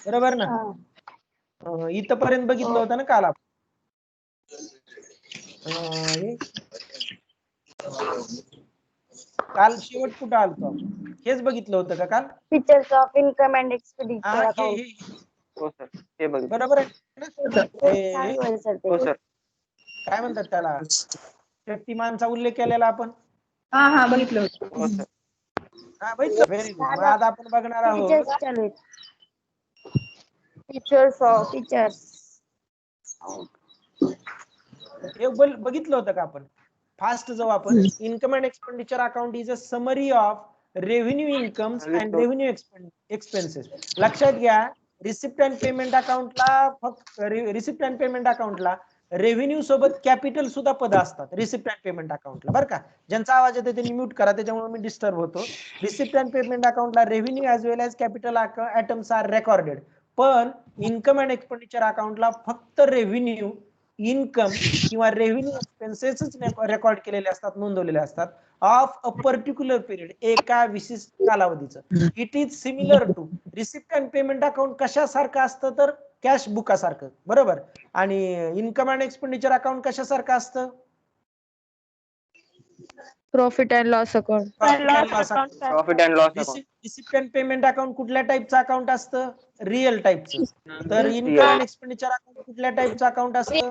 बरोबर ना? इथपर्यंत बघितलं होतं ना काल आपण. काल शेवट कुठं आलतो आपण? हेच बघितलं होतं का काल? Features of income and expenditure account. हो सर, हे बघितलं. बरोबर आहे ना? हो सर. काय म्हणतात त्याला, शक्तिमानचा उल्लेख केलेला आपण. हा बघितलं होतं. हो सर. हा बघितलं. Very good. मग आज आपण बघणार आहोत फीचर्स ऑफ हे बघितलं होतं का आपण? फास्ट जाऊ आपण. Income and expenditure account is a summary of revenue incomes and revenue expenses. लक्षात घ्या, रिसिप्ट अँड पेमेंट अकाउंटला फक्त रिसिप्ट अँड पेमेंट अकाउंटला रेव्हेन्यू सोबत कॅपिटल सुद्धा पद असतात रिसिप्ट अँड पेमेंट अकाउंटला. बरं का, ज्यांचा आवाज येतो त्यांनी म्यूट करा, त्याच्यामुळे मी डिस्टर्ब होतो. रिसिप्ट अँड पेमेंट अकाउंटला revenue as well as capital items are recorded. पण इन्कम अँड एक्सपेंडिचर अकाउंटला फक्त रेव्हेन्यू, इन्कम किंवा रेव्हेन्यू एक्सपेन्सेसच रेकॉर्ड केलेले असतात, नोंदवलेले असतात ऑफ अ पर्टिक्युलर पिरियड, एका विशिष्ट कालावधीचं. It is similar to receipt and payment account कशासारखं असतं तर कॅश बुकासारखं, बरोबर. आणि इन्कम अँड एक्सपेंडिचर अकाउंट कशासारखं असतं? Profit and loss account. Profit and loss account. Receipt and payment account कुठल्या टाईपचं अकाउंट असतं? रिअल टाईपचं. तर इन्कम अँड एक्सपेंडिचर अकाउंट कुठल्या टाईपचं अकाउंट असतं?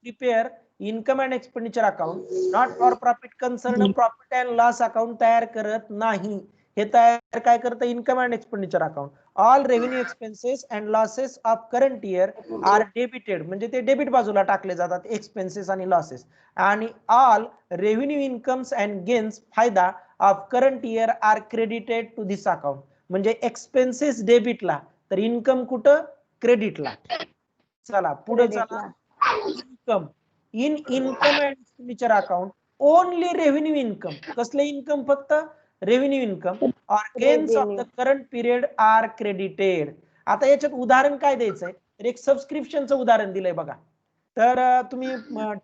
Prepare income and expenditure account not for profit concern profit and loss account तयार करत नाही. हे तयार काय करतं? Income and expenditure account. All revenue expenses and losses of current year are debited, म्हणजे ते डेबिट बाजूला टाकले जातात एक्सपेन्सेस आणि लॉसेस. आणि all revenue incomes and gains फायदा of current year are credited to this account. म्हणजे एक्सपेन्सेस डेबिटला तर इन्कम कुठं? क्रेडिटला. चला पुढे चला. Income in income and expenditure account only revenue income. कसले इन्कम? फक्त revenue income or gains of the current period are credited. आता याच्यात उदाहरण काय द्यायचंय तर एक सबस्क्रिप्शनचं उदाहरण दिलंय बघा. तर तुम्ही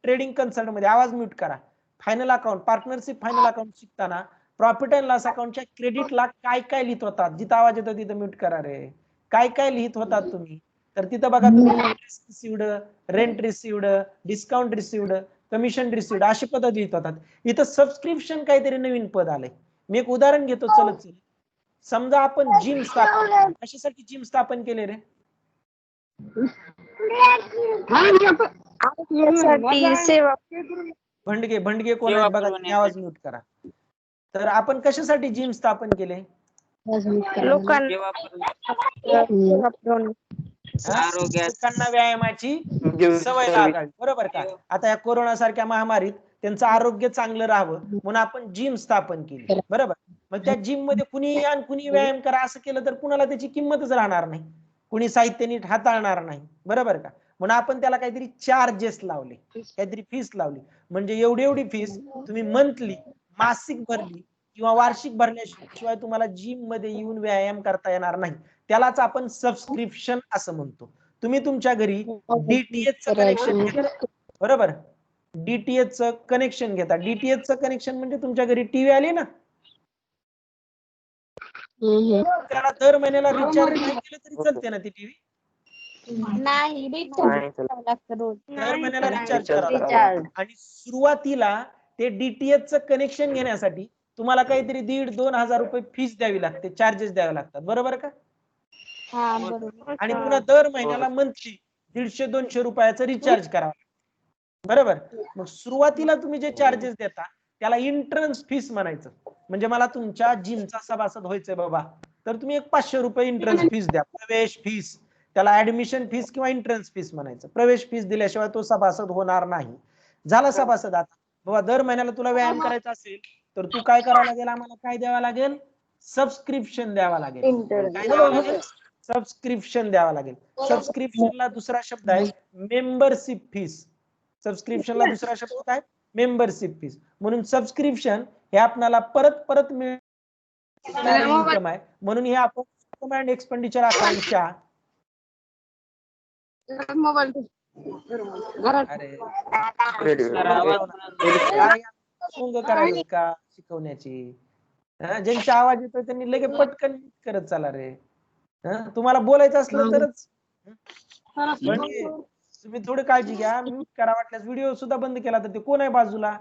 ट्रेडिंग कन्सर्न मध्ये, आवाज म्यूट करा, final account partnership final account शिकताना प्रॉफिट अँड लॉस अकाउंटच्या क्रेडिटला काय काय लिहित होतात? जिथं आवाज येतो तिथं म्यूट करा रे. काय काय लिहित होतात तुम्ही? तर तिथं बघा तुम्ही received, rent received, discount received, commission received अशी पद लिहित होतात. इथं सबस्क्रिप्शन काहीतरी नवीन पद आलंय. मी एक उदाहरण घेतो, चलत चल. समजा आपण जिम स्थापन, कशासाठी जिम स्थापन केले रे? भंडगे भंडगे कोण आहेत बघा, आवाज म्यूट करा. तर आपण कशासाठी जिम स्थापन केले? लोकांना व्यायामाची सवय लागावी, बरोबर का. आता या कोरोना सारख्या महामारीत त्यांचं आरोग्य चांगलं राहावं म्हणून आपण जिम स्थापन केली, बरोबर. मग त्या जिम मध्ये कुणी आणि कुणी व्यायाम करा असं केलं तर कुणाला त्याची किंमतच राहणार नाही, कुणी साहित्य नीट हाताळणार नाही, बरोबर का. म्हणून आपण त्याला काहीतरी चार्जेस लावले, काहीतरी फीस लावली. म्हणजे एवढी एवढी फीस तुम्ही मंथली, मासिक भरली किंवा वार्षिक भरल्याशिवाय तुम्हाला जिम मध्ये येऊन व्यायाम करता येणार नाही. त्यालाच आपण सबस्क्रिप्शन असं म्हणतो. तुम्ही तुमच्या घरी डीटीएच चं कनेक्शन घेता, बरोबर. डीटीएच चं कनेक्शन घेता. डीटीएच चं कनेक्शन म्हणजे तुमच्या घरी टीव्ही आली ना, त्याला दर महिन्याला रिचार्ज नाही केलं तरी चालते ना ती टीव्ही? नाही, दर महिन्याला रिचार्ज करावं. आणि सुरुवातीला ते डीटीएच चं कनेक्शन घेण्यासाठी तुम्हाला काहीतरी 1,500-2,000 रुपये फीस द्यावी लागते, चार्जेस द्यावे लागतात, बरोबर का. आणि पुन्हा दर महिन्याला मंथली 150-200 रुपयाचं रिचार्ज करावं, बरोबर. मग सुरुवातीला तुम्ही जे चार्जेस देता त्याला एंट्रन्स फीस म्हणायचं. म्हणजे मला तुमच्या जिमचा सभासद व्हायचंय बाबा, तर तुम्ही एक 500 रुपये एंट्रन्स फीस द्या, प्रवेश फीस. त्याला ऍडमिशन फीस किंवा एंट्रन्स फीस म्हणायचं. प्रवेश फीस दिल्याशिवाय तो सभासद होणार नाही. झाला सभासद. आता बाबा दर महिन्याला तुला व्यायाम करायचा असेल तर तू काय करावं लागेल? आम्हाला काय द्यावं लागेल? सबस्क्रिप्शन द्यावा लागेल. काय द्यावं लागेल? सबस्क्रिप्शन द्यावा लागेल. सबस्क्रिप्शनला दुसरा शब्द आहे मेंबरशिप फीस. सबस्क्रिप्शनला दुसरा शब्द काय? Membership fees. म्हणून सबस्क्रिप्शन हे आपल्याला परत परत मिळणारे इन्कम आहे. म्हणून हे आपण इन्कम अँड एक्सपेंडिचर अकाउंटच्या करायचं का शिकवण्याची ज्यांचा आवाज येतोय त्यांनी लगेच पटकन करत चला रे. तुम्हाला बोलायचं असलं तरच म्हणजे तुम्ही थोडी काळजी घ्या. म्यूट करा, वाटल्यास व्हिडिओ सुद्धा बंद केला तर ते कोण आहे बाजूला?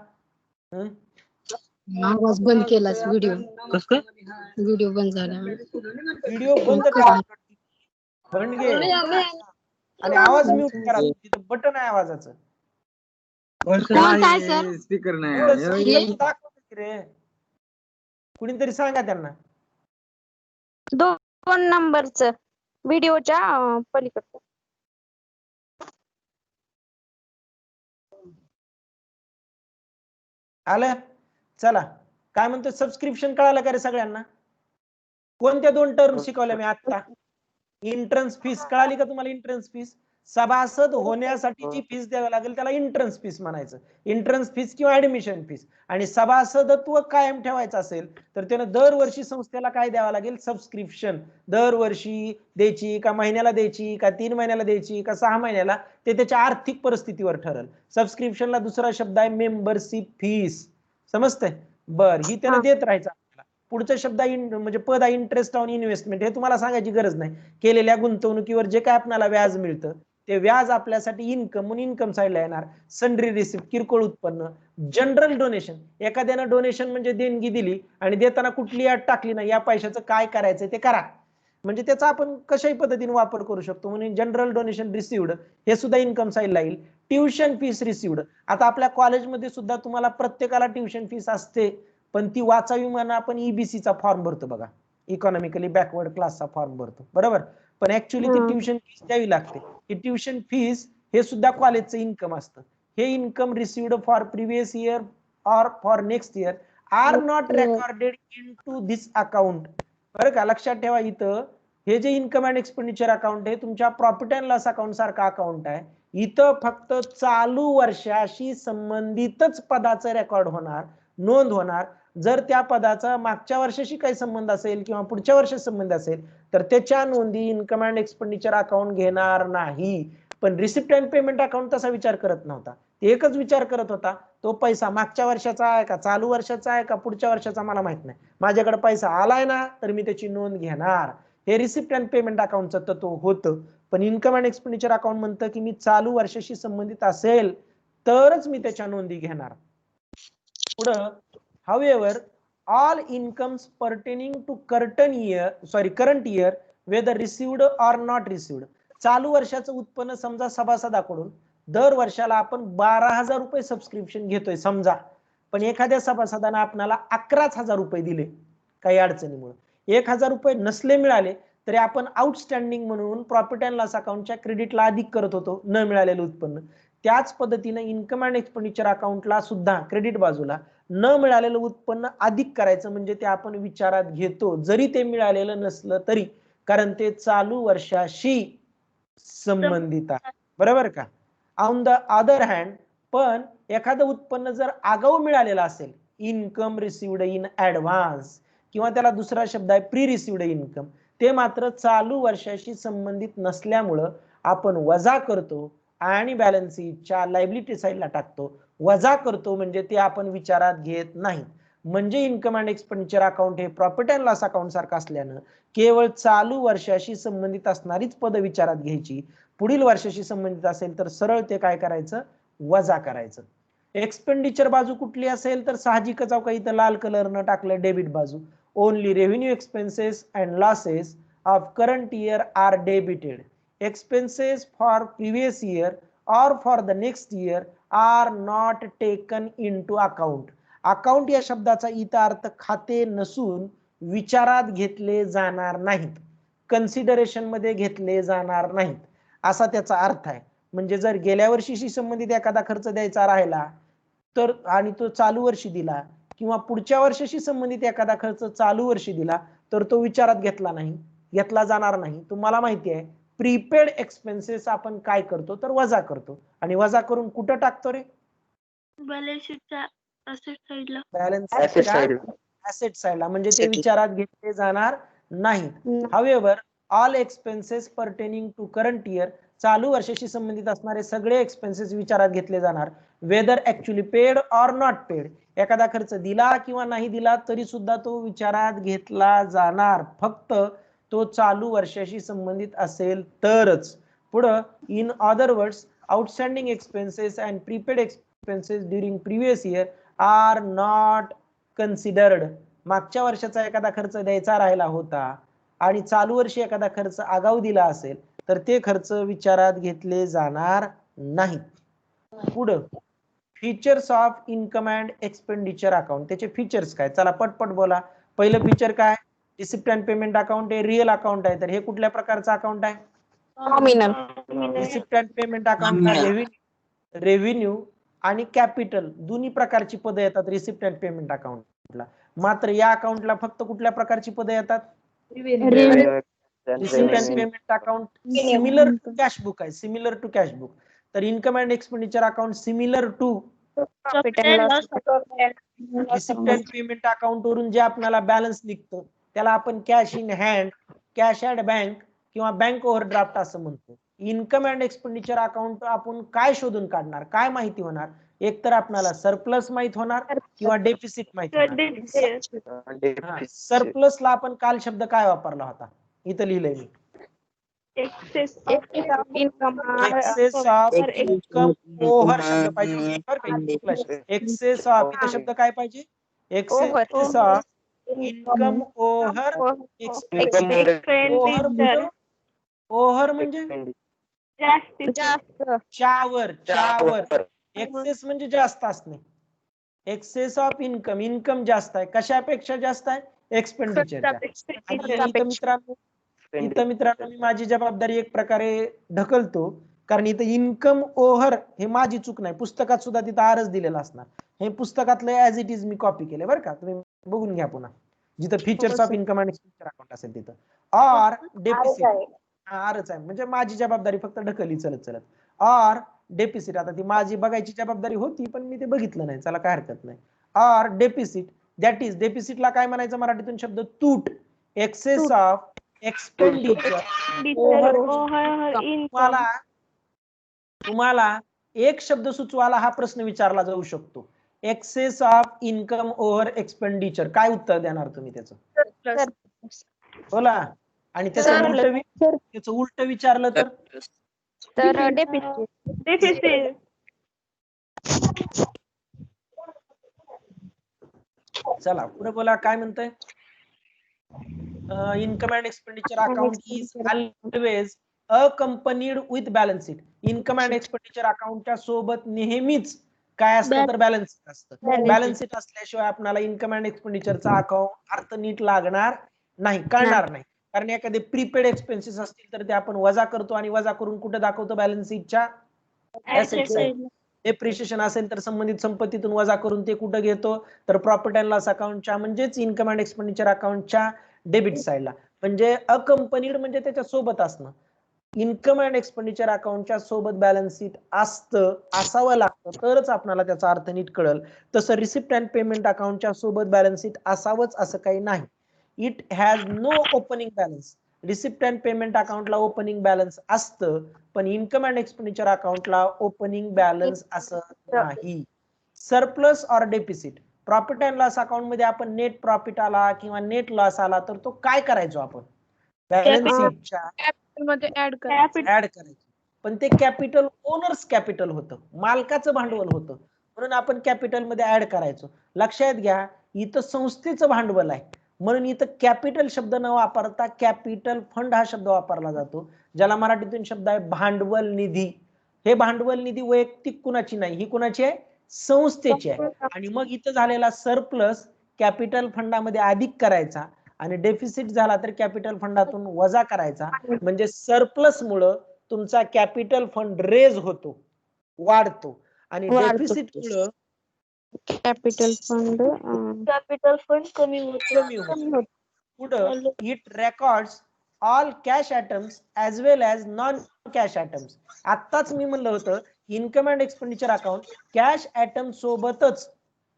आवाज बंद केलास व्हिडिओ. व्हिडिओ बंद झाला. व्हिडिओ बंद करा म्हणजे आणि आवाज म्यूट करा. तिथं बटन आहे आवाजाचं. काय सर? स्पीकर दाखवतो की रे. कुणीतरी सांगा त्यांना. 2 नंबरचं व्हिडिओच्या पलीकडचं. आलं? चला काय म्हणतो, सबस्क्रिप्शन कळालं का रे सगळ्यांना? कोणत्या 2 टर्म शिकवल्या मी आता? एंट्रन्स फीस कळाली का तुम्हाला? एंट्रन्स फीस सभासद होण्यासाठी जी फीस द्यावी लागेल त्याला एंट्रन्स फीस म्हणायचं. एंट्रन्स फीस किंवा ऍडमिशन फीस. आणि सभासदत्व कायम ठेवायचं असेल तर त्यानं दरवर्षी संस्थेला काय द्यावं लागेल? सबस्क्रिप्शन. दरवर्षी द्यायची का, महिन्याला द्यायची का, 3 महिन्याला द्यायची का, 6 महिन्याला, ते त्याच्या आर्थिक परिस्थितीवर ठरेल. सबस्क्रिप्शनला दुसरा शब्द आहे मेंबरशिप फीस. समजतंय? बर, ही त्यानं देत राहायचं. पुढचा शब्द म्हणजे पद आहे इंटरेस्ट ऑन इन्व्हेस्टमेंट. हे तुम्हाला सांगायची गरज नाही. केलेल्या गुंतवणुकीवर जे काय आपल्याला व्याज मिळतं ते व्याज आपल्यासाठी इन्कम म्हणून इन्कम साईडला येणार. सन्ड्री रिसिप्ट, किरकोळ उत्पन्न. जनरल डोनेशन, एखाद्यानं डोनेशन म्हणजे देणगी दिली आणि देताना कुठली अट टाकली नाही, या पैशाचं काय करायचं ते करा, म्हणजे त्याचा आपण कशाही पद्धतीने वापर करू शकतो. म्हणून जनरल डोनेशन रिसिव्ड हे सुद्धा इन्कम साईडला येईल. Tuition fees received. आता आपल्या कॉलेजमध्ये सुद्धा तुम्हाला प्रत्येकाला ट्युशन फीस असते, पण ती वाचावी म्हणून आपण ईबीसीचा फॉर्म भरतो बघा, इकॉनॉमिकली बॅकवर्ड क्लासचा फॉर्म भरतो, बरोबर. पण ऍक्च्युली ती ट्युशन फीस द्यावी लागते. ही ट्युशन फीस हे सुद्धा कॉलेजचं इन्कम असतं. हे income received for previous year or for next year are not recorded into this account. बरं का, लक्षात ठेवा. इथं हे जे इन्कम अँड एक्सपेंडिचर अकाउंट आहे तुमच्या प्रॉफिट अँड लॉस अकाउंट सारखा अकाउंट आहे. इथं फक्त चालू वर्षाशी संबंधितच पदाचं रेकॉर्ड होणार, नोंद होणार. जर त्या पदाचा मागच्या वर्षाशी काही संबंध असेल किंवा पुढच्या वर्षाशी संबंध असेल तर त्याच्या नोंदी इन्कम अँड एक्सपेंडिचर अकाउंट घेणार नाही. पण रिसिप्ट अँड पेमेंट अकाउंट तसा विचार करत नव्हता. ते एकच विचार करत होता, तो पैसा मागच्या वर्षाचा आहे का, चालू वर्षाचा आहे का, पुढच्या वर्षाचा मला माहित नाही, माझ्याकडे पैसा आलाय ना तर मी त्याची नोंद घेणार. हे रिसिप्ट अँड पेमेंट अकाउंटचं तत्व होतं. पण इन्कम अँड एक्सपेंडिचर अकाउंट म्हणतं की मी चालू वर्षाशी संबंधित असेल तरच मी त्याच्या नोंदी घेणार. पुढं, however all incomes pertaining to current year whether received or not received. चालू वर्षाचं उत्पन्न समजा सभासदाकडून दर वर्षाला आपण 12,000 रुपये सबस्क्रिप्शन घेतोय समजा, पण एखाद्या सभासदाने आपल्याला 11,000 रुपये दिले काही अडचणीमुळे, 1,000 रुपये नसले मिळाले तरी आपण आउटस्टँडिंग म्हणून प्रॉफिट अँड लॉस अकाउंटच्या क्रेडिटला अधिक करत होतो न मिळालेलं उत्पन्न. त्याच पद्धतीने इन्कम अँड एक्सपेंडिचर अकाउंटला सुद्धा क्रेडिट बाजूला न मिळालेलं उत्पन्न अधिक करायचं, म्हणजे ते आपण विचारात घेतो जरी ते मिळालेलं नसलं तरी, कारण ते चालू वर्षाशी संबंधित आहे, बरोबर का. ऑन द अदर हँड, पण एखादं उत्पन्न जर आगाऊ मिळालेलं असेल, इन्कम रिसिव्ड इन ऍडव्हान्स, किंवा त्याला दुसरा शब्द आहे प्री रिसिव्ड इन्कम, ते मात्र चालू वर्षाशी संबंधित नसल्यामुळं आपण वजा करतो आणि बॅलन्स शीटच्या लायबिलिटी साईडला टाकतो. वजा करतो म्हणजे ते आपण विचारात घेत नाही. म्हणजे इन्कम अँड एक्सपेंडिचर अकाउंट हे प्रॉफिट अँड लॉस अकाउंट सारखं असल्यानं केवळ चालू वर्षाशी संबंधित असणारीच पद विचारात घ्यायची. पुढील वर्षाशी संबंधित असेल तर सरळ ते काय करायचं, वजा करायचं. एक्सपेंडिचर बाजू कुठली असेल तर साहजिकच इथं लाल कलरनं टाकलं डेबिट बाजू. Only revenue expenses and losses of current year are debited. Expenses for previous year or for the next year are not taken into account. Account या शब्दाचा इथं अर्थ खाते नसून विचारात घेतले जाणार नाहीत, कन्सिडरेशन मध्ये घेतले जाणार नाहीत, असा त्याचा अर्थ आहे. म्हणजे जर गेल्या वर्षीशी संबंधित एखादा खर्च द्यायचा राहिला तर आणि तो चालू वर्षी दिला, किंवा पुढच्या वर्षाशी संबंधित एखादा खर्च चालू वर्षी दिला तर तो विचारात घेतला जाणार नाही. तुम्हाला माहिती आहे प्रीपेड एक्सपेन्सेस आपण काय करतो तर वजा करतो, आणि वजा करून कुठं टाकतो रे, बॅलन्स शीटच्या असेट साइडला. ऍसेट साइडला, म्हणजे ते विचारात घेतले जाणार नाहीत. However all expenses pertaining to current year चालू वर्षाशी संबंधित असणारे सगळे एक्सपेन्सेस विचारात घेतले जाणार, whether actually paid or not paid. एखादा खर्च दिला किंवा नाही दिला तरी सुद्धा तो विचारात घेतला जाणार, फक्त तो चालू वर्षाशी संबंधित असेल तरच. पुढं, in other words outstanding expenses and prepaid expenses during previous year are not considered. मागच्या वर्षाचा एखादा खर्च द्यायचा राहिला होता आणि चालू वर्षी एखादा खर्च आगाऊ दिला असेल तर ते खर्च विचारात घेतले जाणार नाहीत. पुढं, features of income and expenditure account. त्याचे फीचर्स काय, चला पटपट बोला. पहिलं फीचर काय, रिसिप्ट अँड पेमेंट अकाउंट हे रिअल अकाउंट आहे, तर हे कुठल्या प्रकारचं अकाउंट आहे? Nominal. Receipt and payment account revenue आणि कॅपिटल दोन्ही प्रकारची पदं येतात रिसिप्ट अँड पेमेंट अकाउंटला. मात्र या अकाउंटला फक्त कुठल्या प्रकारची पदं येतात? Receipt and payment account similar to cash book आहे, सिमिलर टू कॅश बुक. तर income and expenditure account similar to profit and loss receipt and payment account वरून जे आपल्याला बॅलन्स निघतं त्याला आपण cash in hand, cash at bank किंवा bank overdraft असं म्हणतो. इन्कम अँड एक्सपेंडिचर अकाउंट आपण काय शोधून काढणार, काय माहिती होणार? एक तर आपल्याला सरप्लस माहित होणार किंवा डेफिसिट माहित होणार. सरप्लसला आपण काल शब्द काय वापरला होता? इथं लिहिलंय मी, excess income excess of income over शब्द पाहिजे. एक्सेस ऑफ, इथं शब्द काय पाहिजे? Excess of income over expenditure. Over म्हणजे जास्त चावर, चावर. एक्सेस म्हणजे जास्त असणे. एक्सेस ऑफ इन्कम, इन्कम जास्त आहे, कशापेक्षा जास्त आहे? एक्सपेंडिचरच्या. इथं मित्रांनो मी माझी जबाबदारी एक प्रकारे ढकलतो, कारण इथं इन्कम ओव्हर हे माझी चूक नाही, पुस्तकात सुद्धा तिथं आरच दिलेला असणार. हे पुस्तकातलं as it is me copy केले बरं का, तुम्ही बघून घ्या पुन्हा. जिथं features of income and expenditure account असेल तिथं ऑर डेफिसिट आरच आहे, म्हणजे माझी जबाबदारी फक्त ढकली चलत चलत. ऑर डेफिसिट, आता ती माझी बघायची जबाबदारी होती पण मी ते बघितलं नाही, चला काय हरकत नाही. ऑर डेफिसिट, दॅट इज, डेफिसिटला काय म्हणायचं मराठीतून शब्द? तूट. Excess of expenditure. तुम्हाला एक शब्द सुचवायला हा प्रश्न विचारला जाऊ शकतो, excess of income over expenditure. काय उत्तर देणार तुम्ही त्याचं? बोला. आणि त्याचं उलट विचारलं तर डेफिसिट. चला पुढे बोला, काय म्हणतंय? Income and expenditure account is always accompanied with balance sheet. Income and expenditure अकाउंटच्या सोबत नेहमीच काय असतं? तर बॅलन्स शीट असतं. बॅलन्स शीट असल्याशिवाय आपल्याला इन्कम अँड एक्सपेंडिचरचा अकाउंट अर्थ नीट लागणार नाही, कळणार नाही. कारण एखादे प्रीपेड एक्सपेन्सेस असतील तर ते आपण वजा करतो आणि वजा करून कुठे दाखवतो? बॅलन्स शीटच्या ऍसेट साइड. डेप्रिशिएशन असेल तर संबंधित संपत्तीतून वजा करून ते कुठे घेतो? तर प्रॉफिट अँड लॉस अकाउंटच्या म्हणजेच इन्कम अँड एक्सपेंडिचर अकाउंटच्या डेबिट साइडला. म्हणजे अकंपनीड म्हणजे त्याच्या सोबत असणं. इन्कम अँड एक्सपेंडिचर अकाउंटच्या सोबत बॅलन्स शीट असावं लागतं तरच आपल्याला त्याचा अर्थ नीट कळेल. तसं रिसिप्ट अँड पेमेंट अकाउंटच्या सोबत बॅलन्स शीट असावंच असं काही नाही. It has no opening balance. Receipt and payment अकाउंटला ओपनिंग बॅलन्स असतं, पण इन्कम अँड एक्सपेंडिचर अकाउंटला ओपनिंग बॅलन्स असत नाही. Surplus or deficit, profit and loss account मध्ये आपण नेट प्रॉफिट आला किंवा नेट लॉस आला तर तो काय करायचो आपण? बॅलन्स शीटच्या मध्ये ऍड करायचं. पण ते कॅपिटल ओनर्स कॅपिटल होतं, मालकाचं भांडवल होतं, म्हणून आपण कॅपिटल मध्ये ऍड करायचो. लक्षात घ्या, इथं संस्थेचं भांडवल आहे म्हणून इथं कॅपिटल शब्द न वापरता कॅपिटल फंड हा शब्द वापरला जातो, ज्याला मराठीतून शब्द आहे भांडवल निधी. हे भांडवल निधी वैयक्तिक कुणाची नाही, ही कुणाची आहे? संस्थेची आहे. आणि मग इथं झालेला सरप्लस कॅपिटल फंडामध्ये अधिक करायचा आणि डेफिसिट झाला तर कॅपिटल फंडातून वजा करायचा. म्हणजे सरप्लस मुळे तुमचा कॅपिटल फंड रेज होतो, वाढतो, आणि डेफिसिट मुळे कॅपिटल फंड कमी होतो. पुढं, it records all cash items as well as non cash items. आत्ताच मी म्हणलं होतं income and expenditure account cash item सोबतच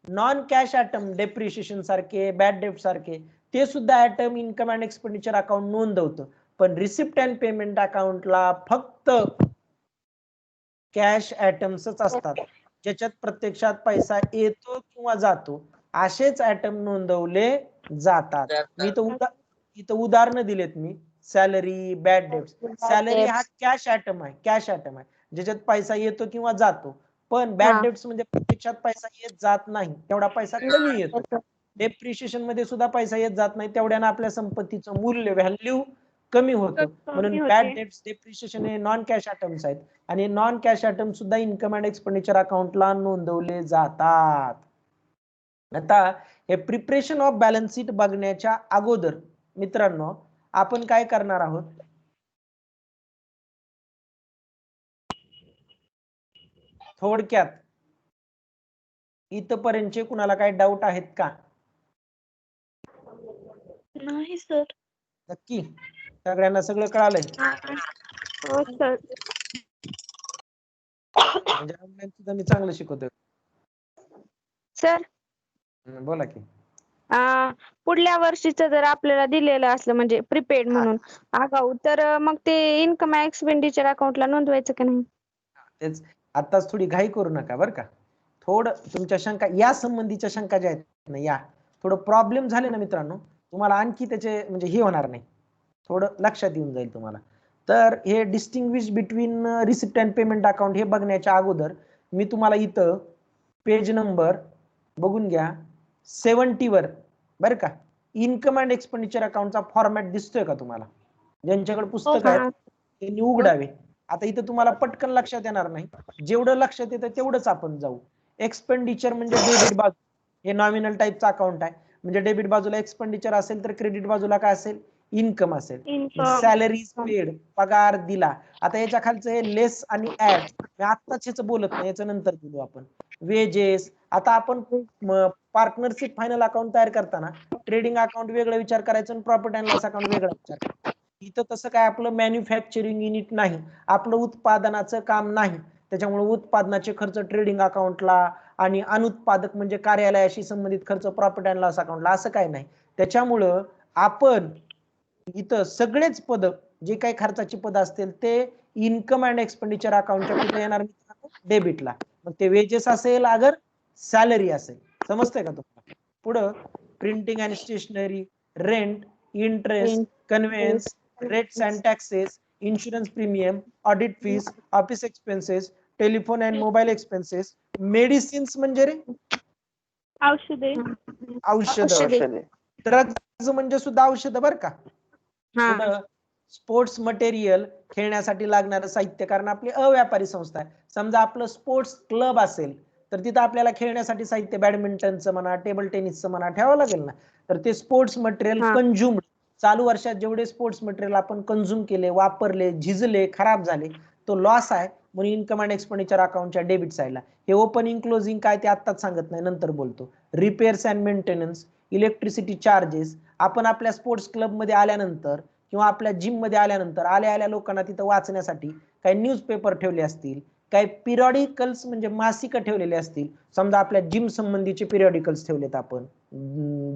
नॉन कॅश आयटम, डेप्रिशिएशन सारखे, बॅड डेट सारखे ते सुद्धा item income and expenditure account नोंदवतं. पण रिसिप्ट अँड पेमेंट अकाउंटला फक्त कॅश आयटम्सच असतात, ज्याच्यात प्रत्यक्षात पैसा येतो किंवा जातो असेच आयटम नोंदवले जातात. मी इथं उदाहरण दिलेत मी. Salary, bad debts. सॅलरी हा कॅश आयटम आहे, कॅश आयटम आहे ज्याच्यात पैसा येतो किंवा जातो. पण बॅड डेट्स म्हणजे प्रत्यक्षात पैसा येत जात नाही, तेवढा पैसा कमी येतो. डेप्रिशिएशन मध्ये सुद्धा पैसा येत जात नाही, तेवढ्यानं आपल्या संपत्तीचं मूल्य, व्हॅल्यू कमी होतं. म्हणून बॅड डेट्स, डेप्रिशिएशन हे नॉन कॅश आयटम्स आहेत आणि नॉन कॅश आयटम सुद्धा इन्कम अँड एक्सपेंडिचर अकाउंटला नोंदवले जातात. आता हे प्रिपरेशन ऑफ बॅलन्स शीट बघण्याच्या अगोदर मित्रांनो आपण काय करणार आहोत, थोडक्यात इथपर्यंतचे कुणाला काही डाऊट आहेत का? नाही सर. नक्की सगळ्यांना सगळं कळालंय? हो सर. म्हणजे ऑनलाईन सुद्धा मी चांगलं शिकवतोय. सर बोला की. पुढल्या वर्षीचं जर आपल्याला दिलेलं असलं म्हणजे प्रीपेड म्हणून आगाऊ, तर मग ते इन्कम एक्सपेंडिचर अकाउंटला नोंदवायचं का नाही? तेच आताच थोडी घाई करू नका बरं का. थोडं तुमच्या शंका, या संबंधीच्या शंका ज्या आहेत ना, या थोडं प्रॉब्लेम झाले ना मित्रांनो, तुम्हाला आणखी त्याचे म्हणजे हे होणार नाही, थोडं लक्षात येऊन जाईल तुम्हाला. तर हे distinguish between receipt and payment account हे बघण्याच्या अगोदर मी तुम्हाला इथं पेज नंबर बघून घ्या 70 वर बरं का, इन्कम अँड एक्सपेंडिचर अकाउंटचा फॉर्मॅट दिसतोय का तुम्हाला? ज्यांच्याकडे पुस्तक आहेत त्यांनी उघडावे. आता इथं तुम्हाला पटकन लक्षात येणार नाही, जेवढं लक्षात येतं तेवढंच आपण जाऊ. एक्सपेंडिचर म्हणजे डेबिट बाजू, हे नॉमिनल टाईपचं अकाउंट आहे. म्हणजे डेबिट बाजूला एक्सपेंडिचर असेल तर क्रेडिट बाजूला काय असेल, इन्कम असेल. सॅलरीज पेड, पगार दिला. आता याच्या खालचं हे लेस आणि ऍड, मी आत्ताच ह्याचं बोलत नाही, याचं नंतर बोलू आपण. वेजेस, आता आपण पार्टनरशिप फायनल अकाउंट तयार करताना ट्रेडिंग अकाउंट वेगळं विचार करायचं आणि प्रॉफिट अँड लॉस अकाउंट वेगळा विचार करायचा. इथं तसं काय आपलं मॅन्युफॅक्चरिंग युनिट नाही, आपलं उत्पादनाचं काम नाही, त्याच्यामुळे उत्पादनाचे खर्च ट्रेडिंग अकाउंटला आणि अनुत्पादक म्हणजे कार्यालयाशी संबंधित खर्च प्रॉफिट अँड लॉस अकाउंटला, असं काय नाही. त्याच्यामुळं आपण इथं सगळेच पद, जे काही खर्चाची पद असतील ते इन्कम अँड एक्सपेंडिचर अकाउंटच्या कुठे येणार, डेबिटला. मग ते वेजेस असेल अगर सॅलरी असेल, समजतंय का तुम्हाला? पुढं printing and stationery, rent, interest, conveyance, rates and taxes, insurance premium, audit fees, office expenses, telephone and mobile expenses, medicines म्हणजे रे औषधे. औषध, ड्रग्ज म्हणजे सुद्धा औषध बरं का. पुढं स्पोर्ट्स मटेरियल, खेळण्यासाठी लागणारं साहित्य, कारण आपली अव्यापारी संस्था आहे. समजा आपलं स्पोर्ट्स क्लब असेल तर तिथं आपल्याला खेळण्यासाठी साहित्य, बॅडमिंटनचं म्हणा, टेबल टेनिसचं म्हणा ठेवावं लागेल ना. तर ते स्पोर्ट्स मटेरियल कंझ्युम्ड, चालू वर्षात जेवढे स्पोर्ट्स मटेरियल आपण कंझ्युम केले, वापरले, झिजले, खराब झाले, तो लॉस आहे. म्हणून इन्कम अँड एक्सपेंडिचर अकाउंटच्या डेबिट साईडला हे ओपनिंग क्लोजिंग काय ते आत्ताच सांगत नाही, नंतर बोलतो. Repairs and maintenance, electricity charges, आपण आपल्या स्पोर्ट्स क्लब मध्ये आल्यानंतर किंवा आपल्या जिम मध्ये आल्यानंतर आल्या लोकांना तिथं वाचण्यासाठी काही न्यूजपेपर ठेवले असतील, काही पिरियडिकल्स म्हणजे मासिक ठेवलेले असतील. समजा आपल्या जिम संबंधीचे पिरियडिकल्स ठेवलेत आपण,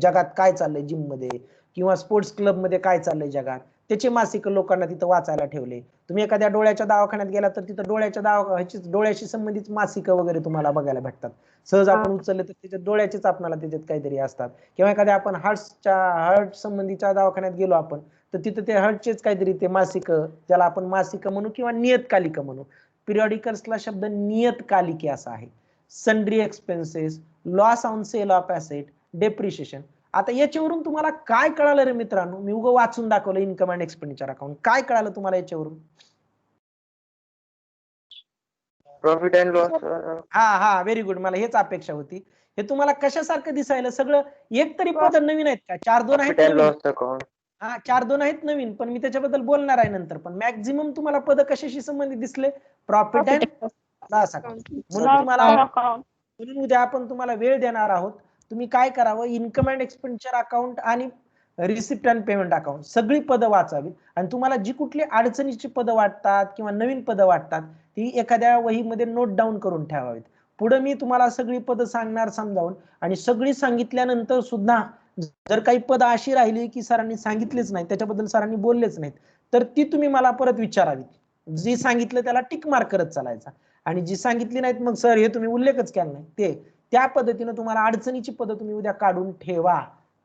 जगात काय चाललंय जिम मध्ये किंवा स्पोर्ट्स क्लब मध्ये काय चाललंय जगात, त्याचे मासिक लोकांना तिथं वाचायला ठेवले. तुम्ही एखाद्या डोळ्याच्या दवाखान्यात गेला तर तिथं डोळ्याशी संबंधित मासिक वगैरे तुम्हाला बघायला भेटतात. सहज आपण उचलले तर त्याच्यात डोळ्याचेच आपल्याला त्याच्यात काहीतरी असतात. किंवा एखाद्या आपण हार्ट संबंधीच्या दवाखान्यात गेलो आपण तर तिथं ते हार्टचेच काहीतरी ते मासिक, त्याला आपण मासिक म्हणू किंवा नियतकालिक म्हणू. पिरियडिकल्सला शब्द नियतकालिके असा आहे. Sundry expenses, loss on sale of asset, depreciation. आता याच्यावरून तुम्हाला काय कळालं रे मित्रांनो? मी उगं वाचून दाखवलं इन्कम अँड एक्सपेंडिचर अकाउंट, काय कळालं तुम्हाला याच्यावरून? Profit and loss. हा व्हेरी गुड, मला हेच अपेक्षा होती. हे तुम्हाला कशासारखं दिसायला? सगळं एक तरी पद नवीन आहेत का? 4-2 आहेत नवीन? हा 4-2 आहेत नवीन, पण मी त्याच्याबद्दल बोलणार आहे नंतर. पण मॅक्झिमम तुम्हाला पद कशाशी संबंधित दिसले? Profit and loss account. म्हणून उद्या आपण तुम्हाला वेळ देणार आहोत. तुम्ही काय करावं, इन्कम अँड एक्सपेंडिचर अकाउंट आणि रिसिप्ट अँड पेमेंट अकाउंट सगळी पदं वाचावी आणि तुम्हाला जी कुठली अडचणीची पदं वाटतात किंवा नवीन पदं वाटतात ती एखाद्या वहीमध्ये नोट डाऊन करून ठेवावीत. पुढे मी तुम्हाला सगळी पदं सांगणार समजावून, आणि सगळी सांगितल्यानंतर सुद्धा जर काही पदं अशी राहिली की सरांनी सांगितलेच नाही, त्याच्याबद्दल सरांनी बोललेच नाहीत, तर ती तुम्ही मला परत विचारावी. जी सांगितलं त्याला टिक मार्क करत चालायचा आणि जी सांगितली नाहीत मग सर हे तुम्ही उल्लेखच केला नाही ते त्या पद्धतीने तुम्हाला अडचणीची पद्धत तुम्ही उद्या काढून ठेवा.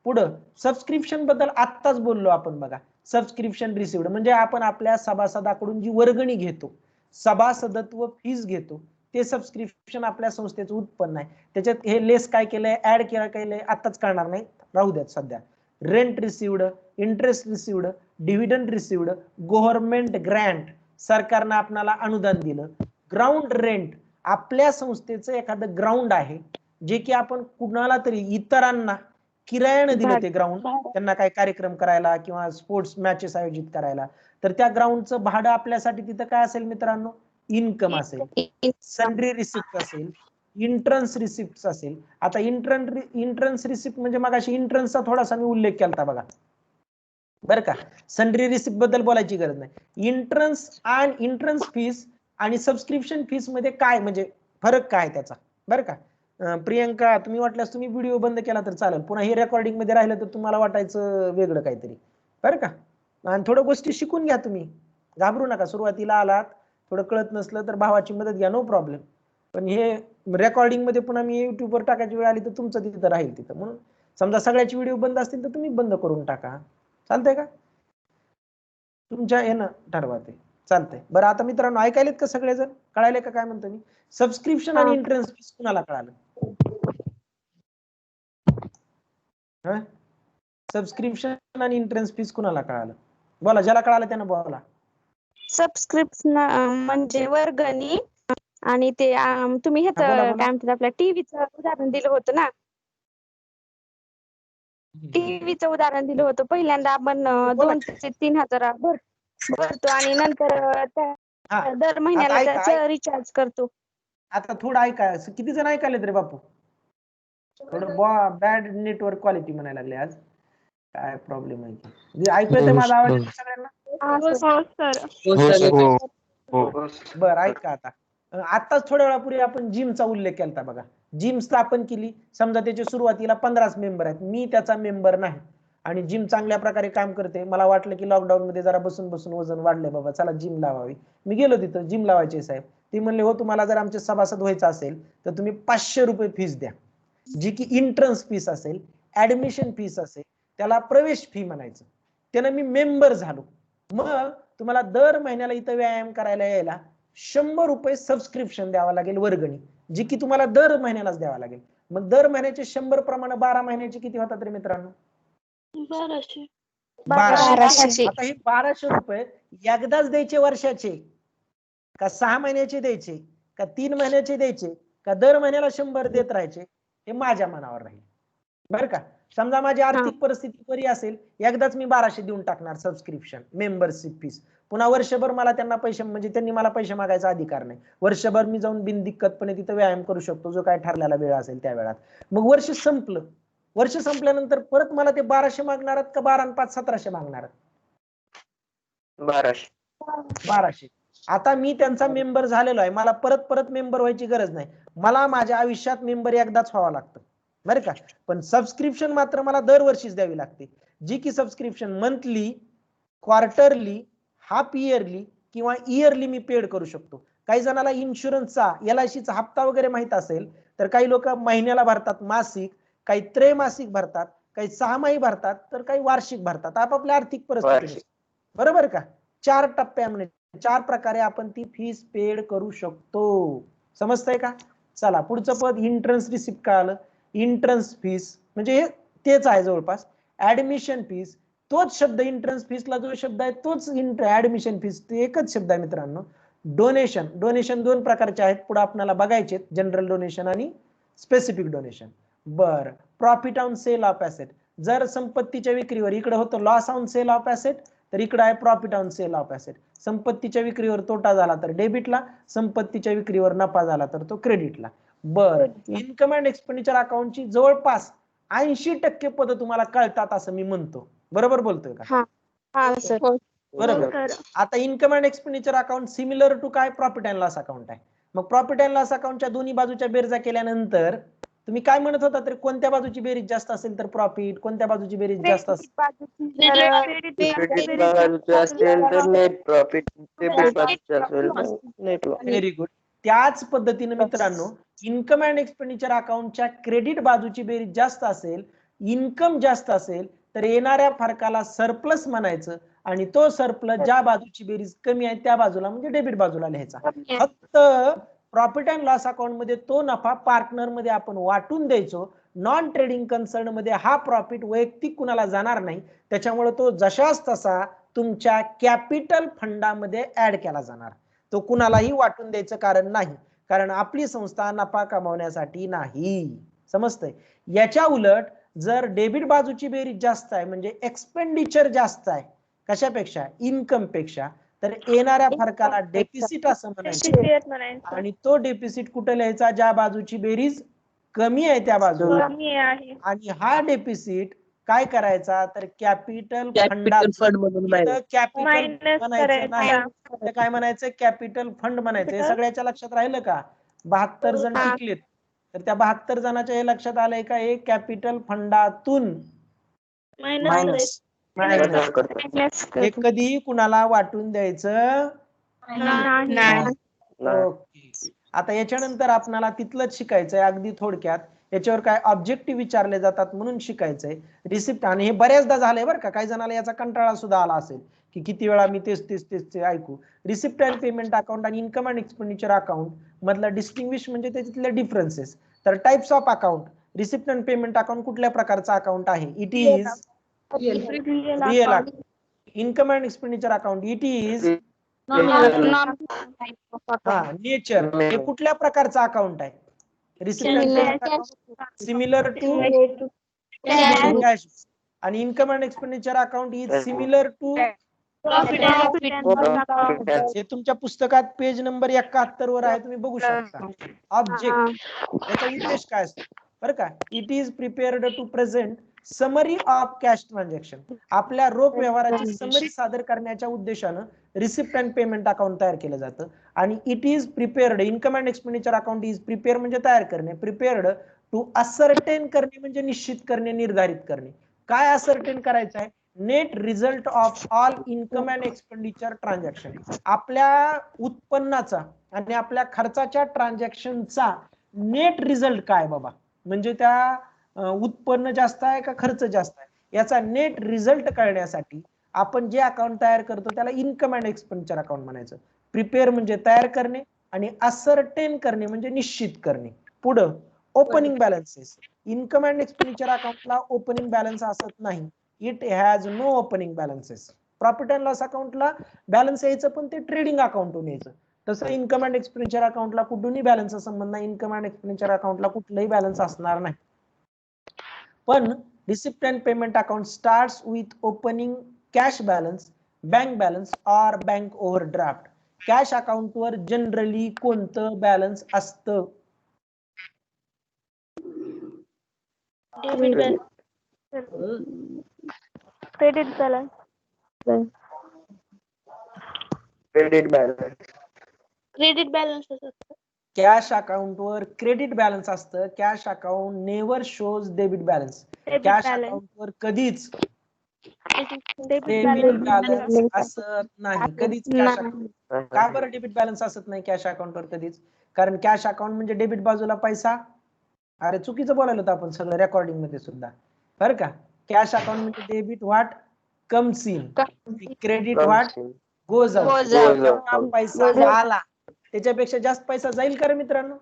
पुढं सबस्क्रिप्शन बद्दल आत्ताच बोललो आपण बघा. सबस्क्रिप्शन रिसिव्ड म्हणजे आपण आपल्या सभासदाकडून जी वर्गणी घेतो, सभासदत्व फीस घेतो, ते सबस्क्रिप्शन आपल्या संस्थेचं उत्पन्न आहे. त्याच्यात हे लेस काय केलंय, ऍड केलंय आत्ताच कळणार नाही, राहू द्यात सध्या. Rent received, interest received, dividend received, government Grant, सरकारनं आपल्याला अनुदान दिलं, ग्राउंड रेंट, आपल्या संस्थेचं एखादं ग्राउंड आहे जे की आपण कुणाला तरी इतरांना किरायानं दिलं ते ग्राउंड, त्यांना काही कार्यक्रम करायला किंवा स्पोर्ट्स मॅचेस आयोजित करायला, तर त्या ग्राउंडचं भाडं आपल्यासाठी तिथं काय असेल मित्रांनो, इन्कम असेल, सन्ड्री रिसिप्ट असेल, इंट्रन्स रिसिप्ट असेल. आता इंट्रन्स रिसिप्ट म्हणजे मगाशी इंट्रन्सचा थोडासा मी उल्लेख केला बघा बरं का. सन्ड्री रिसिप्ट बद्दल बोलायची गरज नाही. इंट्रन्स फीस आणि सबस्क्रिप्शन फीस मध्ये काय म्हणजे फरक काय त्याचा बरं का. प्रियंका तुम्ही वाटल्यास तुम्ही व्हिडिओ बंद केला तर चालेल, पुन्हा हे रेकॉर्डिंग मध्ये राहिलं तर तुम्हाला वाटायचं वेगळं काहीतरी बरं का. आणि थोड्या गोष्टी शिकून घ्या तुम्ही, घाबरू नका. सुरुवातीला आलात थोडं कळत नसलं तर भावाची मदत घ्या, नो प्रॉब्लेम. पण हे रेकॉर्डिंग मध्ये पुन्हा मी युट्यूबवर टाकायची वेळ आली तर तुमचं तिथं राहील तिथं. म्हणून समजा सगळ्याची व्हिडिओ बंद असतील तर तुम्ही बंद करून टाका, चालतंय का, तुमच्या येणं ठरवा ते, चालतंय. बरं आता मित्रांनो ऐकायलेत का सगळेजण, कळायले का काय म्हणतो मी. सबस्क्रिप्शन आणि इंट्रन्स फीस कुणाला कळालं, सबस्क्रिप्शन आणि इंट्रन्स फीस कुणाला कळालं, बोला, ज्याला कळालं त्यानं बोला. सबस्क्रिप्शन म्हणजे वर्गणी आणि ते तुम्ही ह्याच बोला, काय बोला. म्हणतात आपल्या टीव्हीचं उदाहरण दिलं होतं ना, टीव्हीचं उदाहरण दिलं होतं. पहिल्यांदा आपण बोला. 2 ते 3 हजार भरतो आणि नंतर हा, दर महिन्याला आता ऐका, त्याचं रिचार्ज करतो. आता थोडं ऐका, किती जण ऐकायलेत रे बापू, थोडं बॅड नेटवर्क क्वालिटी म्हणायला लागले आज, काय प्रॉब्लेम आहे की ऐकू येतोय माझा आवाज येतो सगळ्यांना. हो सर. बरं ऐका, आताच थोड्या वेळापूर्वी आपण जिमचा उल्लेख केला बघा. जिम स्थापन केली, समजा त्याच्या सुरुवातीला 15 मेंबर आहेत, मी त्याचा मेंबर नाही आणि जिम चांगल्या प्रकारे काम करते. मला वाटलं की लॉकडाऊन मध्ये जरा बसून बसून वजन वाढलंय बाबा, चला जिम लावावी. मी गेलो तिथं, जिम लावायचे साहेब. ते म्हणले हो तुम्हाला जर आमचे सभासद व्हायचं असेल तर तुम्ही 500 रुपये फीस द्या, जी की इंट्रन्स फीस असेल, ऍडमिशन फीस असेल, त्याला प्रवेश फी म्हणायचं. त्यानं मी मेंबर झालो. मग तुम्हाला दर महिन्याला इथं व्यायाम करायला यायला 100 रुपये सबस्क्रिप्शन द्यावा लागेल, वर्गणी, जी की तुम्हाला दर महिन्यालाच द्यावा लागेल. मग दर महिन्याचे 100 प्रमाणे 12 महिन्याचे किती होतात रे मित्रांनो, 1200. आता हे 1200 रुपये एकदाच द्यायचे वर्षाचे का 6 महिन्याचे द्यायचे का 3 महिन्याचे द्यायचे का दर महिन्याला 100 देत राहायचे, हे माझ्या मनावर राहील बरं का. समजा माझी आर्थिक परिस्थिती बरी असेल, एकदाच मी 1200 देऊन टाकणार सबस्क्रिप्शन मेंबरशिप फीस. पुन्हा वर्षभर मला त्यांना पैसे म्हणजे त्यांनी मला पैसे मागायचा अधिकार नाही. वर्षभर मी जाऊन बिनदिक्कतपणे तिथं व्यायाम करू शकतो, जो काय ठरलेला वेळ असेल त्या वेळात. मग वर्ष संपलं, वर्ष संपल्यानंतर परत मला ते 1200 मागणार का 12 आणि 5 1700 मागणार, 1200. आता मी त्यांचा मेंबर झालेलो आहे, मला परत परत मेंबर व्हायची गरज नाही. मला माझ्या आयुष्यात मेंबर एकदाच व्हावं लागतं बरं का. पण सबस्क्रिप्शन मात्र मला दरवर्षीच द्यावी लागते, जी की subscription monthly, quarterly, half yearly किंवा इयरली मी पेड करू शकतो. काही जणांना इन्शुरन्सचा LICचा हप्ता वगैरे माहित असेल तर काही लोक महिन्याला भरतात, मासिक, काही त्रैमासिक भरतात, काही 6 महिने भरतात, तर काही वार्षिक भरतात, आपापल्या आर्थिक परिस्थिती बरोबर का. 4 टप्प्यामध्ये 4 प्रकारे आपण ती फीस पेड करू शकतो, समजतंय का. चला पुढचं पद इंट्रन्स रिसिप्ट कळालं. इंट्रन्स फीस म्हणजे हे तेच आहे जवळपास. ऍडमिशन फीस, तोच शब्द इंट्रन्स फीसला जो शब्द आहे तोच ऍडमिशन फीस, ते एकच शब्द आहे मित्रांनो. डोनेशन, डोनेशन 2 प्रकारचे आहेत, पुढे आपल्याला बघायचे, जनरल डोनेशन आणि स्पेसिफिक डोनेशन. बर, profit on sale of asset, जर संपत्तीच्या विक्रीवर, इकडे होतं loss on sale of asset, तर इकडे आहे profit on sale of asset. संपत्तीच्या विक्रीवर तोटा झाला तर डेबिटला, संपत्तीच्या विक्रीवर नफा झाला तर तो क्रेडिटला. बर, इन्कम अँड एक्सपेंडिचर अकाउंटची जवळपास 80% पद तुम्हाला कळतात असं मी म्हणतो, बरोबर बोलतोय का. बरोबर. आता income and expenditure account similar to काय, प्रॉफिट अँड लॉस अकाउंट आहे. मग प्रॉफिट अँड लॉस अकाउंटच्या दोन्ही बाजूच्या बेरजा केल्यानंतर तुम्ही काय म्हणत होता तरी कोणत्या बाजूची बेरीज जास्त असेल तर प्रॉफिट, कोणत्या बाजूची बेरीज जास्त असेल? क्रेडिट बाजूचे असेल तर नेट प्रॉफिट, डेबिट बाजूचे असेल तर नेट प्रॉफिट. Very good. त्याच पद्धतीने मित्रांनो इन्कम अँड एक्सपेंडिचर अकाउंटच्या क्रेडिट बाजूची बेरीज जास्त असेल, इन्कम जास्त असेल तर येणाऱ्या फरकाला सरप्लस म्हणायचं आणि तो सरप्लस ज्या बाजूची बेरीज कमी आहे त्या बाजूला म्हणजे डेबिट बाजूला लिहायचा. फक्त प्रॉफिट अँड लॉस अकाउंट मध्ये तो नफा पार्टनर मध्ये आपण वाटून द्यायचो. नॉन ट्रेडिंग कन्सर्न मध्ये हा प्रॉफिट वैयक्तिक कुणाला जाणार नाही, त्याच्यामुळे तो जशाच तसा तुमच्या कॅपिटल फंडामध्ये ऍड केला जाणार. तो कुणालाही वाटून द्यायचं कारण नाही, कारण आपली संस्था नफा कमावण्यासाठी नाही. समजतंय? याच्या उलट जर डेबिट बाजूची बेरीज जास्त आहे म्हणजे एक्सपेंडिचर जास्त आहे कशापेक्षा, इन्कम पेक्षा, तर येणाऱ्या फरकाला डेफिसिट असं म्हणायचं. आणि तो डेफिसिट कुठे लिहायचा, ज्या बाजूची बेरीज कमी आहे त्या बाजूला. आणि हा डेफिसिट काय करायचा तर कॅपिटल फंड मधून कॅपिटल म्हणायचं नाही, काय म्हणायचं, कॅपिटल फंड म्हणायचं. हे सगळ्याच्या लक्षात राहिलं का? 72 जण टिकलेत तर त्या 72 जणांच्या हे लक्षात आलंय का, हे कॅपिटल फंडातून मायनस. हे कधीही कुणाला वाटून द्यायचं नाही. ओके. आता याच्यानंतर आपल्याला तिथलंच शिकायचंय अगदी थोडक्यात. याच्यावर काय ऑब्जेक्टिव्ह विचारले जातात म्हणून शिकायचंय. रिसिप्ट, आणि हे बऱ्याचदा झालंय बरं का, काही जणांना याचा कंटाळा सुद्धा आला असेल की किती वेळा मी तेच ऐकू. रिसिप्ट अँड पेमेंट अकाउंट आणि इन्कम अँड एक्सपेंडिचर अकाउंट मधलं डिस्टिंग्विश म्हणजे त्याच्यातले डिफरन्सेस. तर types of account, receipt and payment account कुठल्या प्रकारचा अकाउंट आहे? It is real account. Income and expenditure account it is nature. हे कुठल्या प्रकारचा अकाउंट आहे? Receipt and payment account similar to cash, आणि income and expenditure account is similar to. हे तुमच्या पुस्तकात पेज नंबर 71 वर आहे, तुम्ही बघू शकता. ऑब्जेक्ट याचा उद्देश काय असतो बरं का? It is prepared to present summary of cash transaction. आपल्या रोख व्यवहाराची समरी सादर करण्याच्या उद्देशानं रिसिप्ट अँड पेमेंट अकाउंट तयार केलं जातं. आणि it is prepared, income and expenditure account is prepare म्हणजे तयार करणे, प्रिपेअर्ड टू असर्टेन करणे म्हणजे निश्चित करणे, निर्धारित करणे. काय असर्टेन करायचं आहे? Net result of all income and expenditure transaction. आपल्या उत्पन्नाचा आणि आपल्या खर्चाच्या ट्रान्झॅक्शनचा नेट रिझल्ट काय बाबा, म्हणजे त्या उत्पन्न जास्त आहे का खर्च जास्त आहे याचा नेट रिझल्ट कळण्यासाठी आपण जे अकाउंट तयार करतो त्याला इन्कम अँड एक्सपेंडिचर अकाउंट म्हणायचं. प्रिपेअर म्हणजे तयार करणे आणि असर्टेन करणे म्हणजे निश्चित करणे. पुढं opening balances. Income and expenditure अकाउंटला ओपनिंग बॅलन्स असत नाही. It has no opening balances. Profit and loss अकाउंटला बॅलन्स यायचं पण ते ट्रेडिंग अकाउंटून यायचं. तसं इन्कम अँड एक्सपेंडिचर अकाउंटला कुठूनही बॅलन्सचा संबंध नाही. इन्कम अँड एक्सपेंडिचर अकाउंटला कुठलाही बॅलन्स असणार नाही. पण receipt and payment account starts with opening cash balance, bank balance or bank overdraft. Cash अकाउंटवर जनरली कोणतं बॅलन्स असतं? Credit balance. Credit balance. Cash अकाउंटवर क्रेडिट बॅलन्स असतं. Cash account never shows debit balance. Cash अकाउंटवर कधीच debit balance असत नाही, कधीच. कॅश अकाउंट का बरं डेबिट बॅलन्स असत नाही कॅश अकाउंटवर कधीच? कारण कॅश अकाउंट म्हणजे डेबिट बाजूला पैसा. अरे चुकीचं बोलायला होतं आपण सगळं रेकॉर्डिंग मध्ये सुद्धा बरं का. कॅश अकाउंट म्हणजे debit what comes in, credit what goes out. पैसा आला त्याच्यापेक्षा जास्त पैसा जाईल का रे मित्रांनो?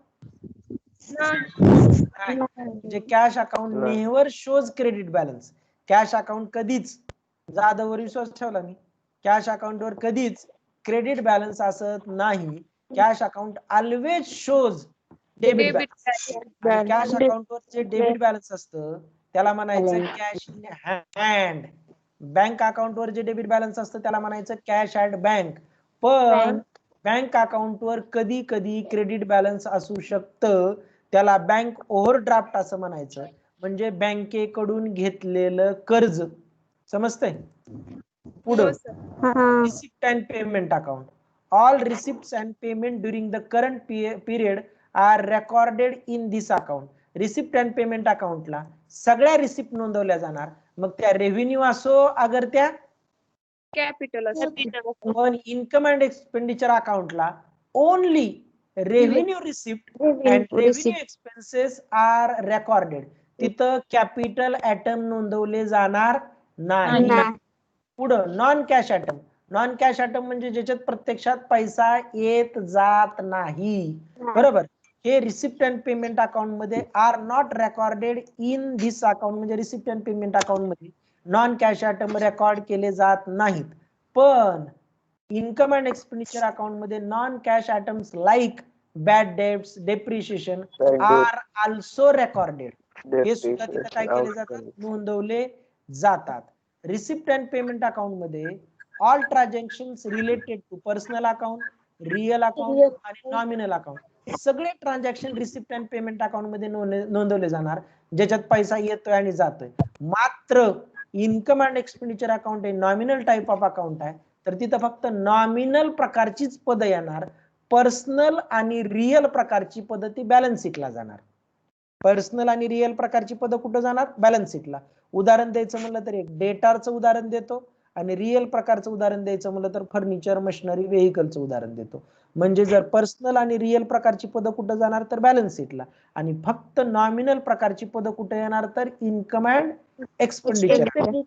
म्हणजे cash account never shows credit balance. Cash account कधीच, जाधवर विश्वास ठेवला मी, कॅश अकाउंटवर कधीच क्रेडिट बॅलन्स असत नाही. Cash account always shows debit balance. Cash अकाउंटवर जे डेबिट बॅलन्स असतं त्याला म्हणायचं कॅश इन हँड. बँक अकाउंटवर जे डेबिट बॅलन्स असतं त्याला म्हणायचं कॅश ॲट बँक. पण बँक अकाउंटवर कधी कधी क्रेडिट बॅलन्स असू शकतं, त्याला बँक ओव्हरड्राफ्ट असं म्हणायचं. म्हणजे बँकेकडून घेतलेलं कर्ज. समजतंय? पुढे receipt and payment account. All receipts and payment during the current period are recorded in this account. Receipt and payment अकाउंटला सगळ्या रिसिप्ट नोंदवल्या जाणार. मग त्या रेव्हेन्यू असो अगर त्या कॅपिटल पण इन्कम अँड एक्सपेंडिचर अकाउंटला only revenue receipt and revenue expenses are recorded. तिथं कॅपिटल ऍटम नोंदवले जाणार नाही. पुढं non cash item. Non cash item म्हणजे ज्याच्यात प्रत्यक्षात पैसा येत जात नाही. बरोबर. हे रिसिप्ट अँड पेमेंट अकाउंट मध्ये are not recorded in this account. म्हणजे रिसिप्ट अँड पेमेंट अकाउंट मध्ये नॉन कॅश आयटम रेकॉर्ड केले जात नाहीत. पण इन्कम अँड एक्सपेंडिचर अकाउंट मध्ये non cash items like bad debts, depreciation are also recorded. हे सुद्धा तिथं काय केले जातात, नोंदवले जातात. रिसिप्ट अँड पेमेंट अकाउंट मध्ये all transactions related to personal account, real account आणि नॉमिनल अकाउंट सगळे transaction receipt and payment account मध्ये नोंदवले जाणार ज्याच्यात पैसा येतोय आणि जातोय. मात्र इन्कम अँड एक्सपेंडिचर अकाउंट हे नॉमिनल टाइप ऑफ अकाउंट आहे, तर तिथं फक्त नॉमिनल प्रकारचीच पद येणार. पर्सनल आणि रिअल प्रकारची पद ती बॅलन्स शीटला जाणार. पर्सनल आणि रिअल प्रकारची पद कुठं जाणार, बॅलन्स शीटला. उदाहरण द्यायचं म्हणलं तर एक डेटारचं उदाहरण देतो आणि रिअल प्रकारचं उदाहरण द्यायचं म्हणलं तर फर्निचर, मशिनरी, व्हेकलचं उदाहरण देतो. म्हणजे जर पर्सनल आणि रिअल प्रकारची पद कुठं जाणार तर बॅलन्स शीटला, आणि फक्त नॉमिनल प्रकारची पद कुठे येणार तर इन्कम अँड एक्सपेंडिचर.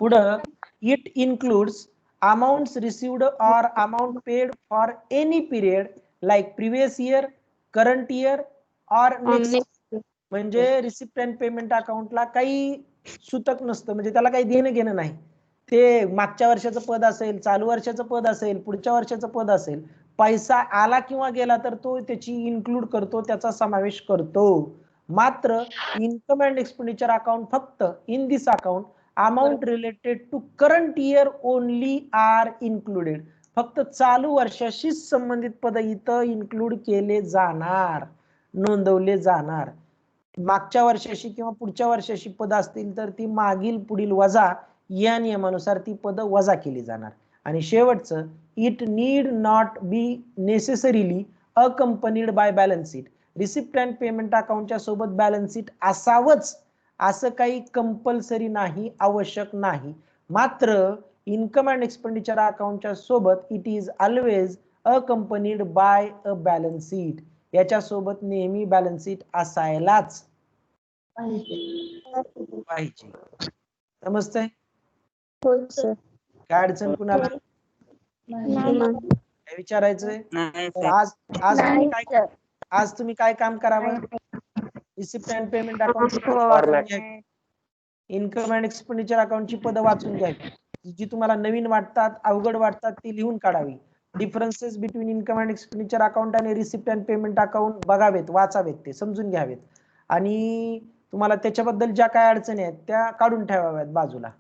पुढं इट इन्क्लुड्स अमाउंट्स रिसिव्ड और amount paid for any period like previous year, current year और नेक्स्ट. म्हणजे रिसिप्ट अँड पेमेंट अकाउंटला काही सूतक नसतं, म्हणजे त्याला काही देणं घेणं नाही. ते मागच्या वर्षाचं पद असेल, चालू वर्षाचं पद असेल, पुढच्या वर्षाचं पद असेल, पैसा आला किंवा गेला तर तो त्याची इन्क्लूड करतो, त्याचा समावेश करतो. मात्र इन्कम अँड एक्सपेंडिचर अकाउंट फक्त in this account amount related to current year only are included. फक्त चालू वर्षाशी संबंधित पद इथं इन्क्लूड केले जाणार, नोंदवले जाणार. मागच्या वर्षाशी किंवा पुढच्या वर्षाशी पद असतील तर ती मागील पुढील वजा या नियमानुसार ती पद वजा केली जाणार. आणि शेवटचं it need not be necessarily accompanied by balance sheet. Receipt and payment अकाउंटच्या सोबत बॅलन्स शीट असावंच असं काही कंपल्सरी नाही, आवश्यक नाही. मात्र इन्कम अँड एक्सपेंडिचर अकाउंटच्या सोबत it is always accompanied by a balance sheet. याच्या सोबत नेहमी बॅलन्स शीट असायलाच पाहिजे. समजतंय? काय अडचण कुणाला, काय विचारायचंय? तर आज तुम्ही काय काम करावं, receipt and payment account, income and expenditure अकाउंटची पद वाचून घ्यावी. जी तुम्हाला नवीन वाटतात, अवघड वाटतात ती लिहून काढावी. Differences between income and expenditure account आणि रिसिप्ट अँड पेमेंट अकाउंट बघावेत, वाचावेत, ते समजून घ्यावेत. आणि तुम्हाला त्याच्याबद्दल ज्या काय अडचणी आहेत त्या काढून ठेवाव्यात बाजूला.